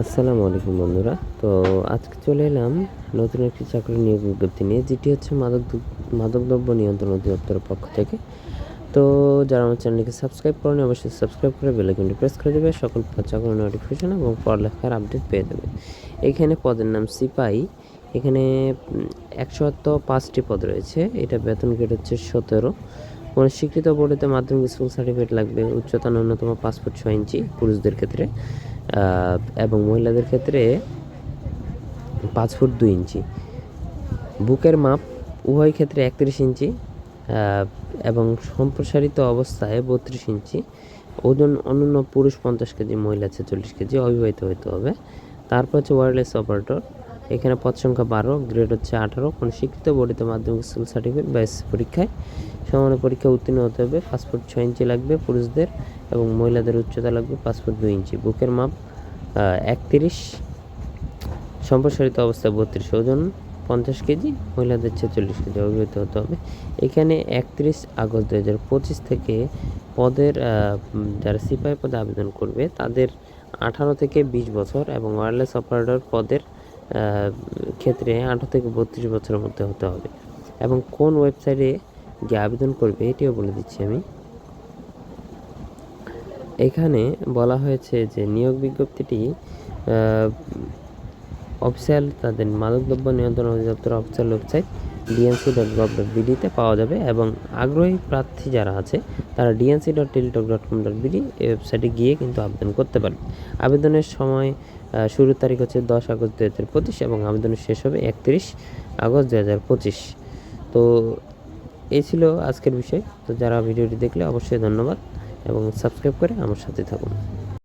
আসসালামু আলাইকুম বন্ধুরা। তো আজকে চলে এলাম নতুন একটি চাকরির নিয়োগ বিজ্ঞপ্তি নিয়ে, যেটি হচ্ছে মাদকদ্রব্য নিয়ন্ত্রণ অধিদপ্তরের পক্ষ থেকে। তো যারা আমার চ্যানেলকে সাবস্ক্রাইব করেন অবশ্যই সাবস্ক্রাইব করে বেল আইকনটি প্রেস করে দেবে, সকল চাকরির নোটিফিকেশন এবং পড়ালেখার আপডেট পেয়ে যাবে। এখানে পদের নাম সিপাহি। এখানে 105টি পদ রয়েছে। এটা বেতন গ্রেড হচ্ছে 17। কোনো স্বীকৃত বোর্ডেতে মাধ্যমিক স্কুল সার্টিফিকেট লাগবে। উচ্চতা ন্যূনতম 5 ফুট 6 ইঞ্চি পুরুষদের ক্ষেত্রে, এবং মহিলাদের ক্ষেত্রে 5 ফুট 2 ইঞ্চি। বুকের মাপ উভয় ক্ষেত্রে 31 ইঞ্চি এবং সম্প্রসারিত অবস্থায় 32 ইঞ্চি। ওজন অন্যান্য পুরুষ 50 কেজি, মহিলা 46 কেজি, অবিবাহিত হইতে হবে। তারপর হচ্ছে ওয়্যারলেস অপারেটর। এখানে পদ সংখ্যা 12, গ্রেড হচ্ছে 18। কোনো স্বীকৃত বোর্ডেতে মাধ্যমিক স্কুল সার্টিফিকেট বা এসএসসি পরীক্ষায় সমানের পরীক্ষা উত্তীর্ণ হতে হবে। 5 ফুট 6 ইঞ্চি লাগবে পুরুষদের, এবং মহিলাদের উচ্চতা লাগবে 5 ফুট 2 ইঞ্চি। বুকের মাপ 31, সম্প্রসারিত অবস্থায় 32, ওজন 50 কেজি, মহিলাদের 46 কেজি, অবিবাহিত হতে হবে। এখানে 31 আগস্ট 2025 থেকে পদের যারা সিপাহি পদে আবেদন করবে তাদের 18 থেকে 20 বছর এবং ওয়্যারলেস অপারেটর পদের ক্ষেত্রে 18 থেকে 32 বছরের মধ্যে হতে হবে। এবং কোন ওয়েবসাইটে গিয়ে আবেদন করবে এটিও বলে দিচ্ছি আমি। এখানে বলা হয়েছে যে নিয়োগ বিজ্ঞপ্তিটি অফিসিয়াল তাদের মাদকদ্রব্য নিয়ন্ত্রণ অধিদপ্তর অফিসিয়াল ওয়েবসাইট dnc.gov.bd-তে পাওয়া যাবে, এবং আগ্রহী প্রার্থী যারা আছে তারা dnc.teletalk.com.bd এই ওয়েবসাইটে গিয়ে কিন্তু আবেদন করতে পারবে। আবেদনের সময় শুরুর তারিখ হচ্ছে 10 আগস্ট 2025 এবং আবেদনের শেষ হবে 31 আগস্ট 2025। তো এই ছিল আজকের বিষয়। তো যারা ভিডিওটি দেখলে অবশ্যই ধন্যবাদ এবং সাবস্ক্রাইব করে আমার সাথে থাকুন।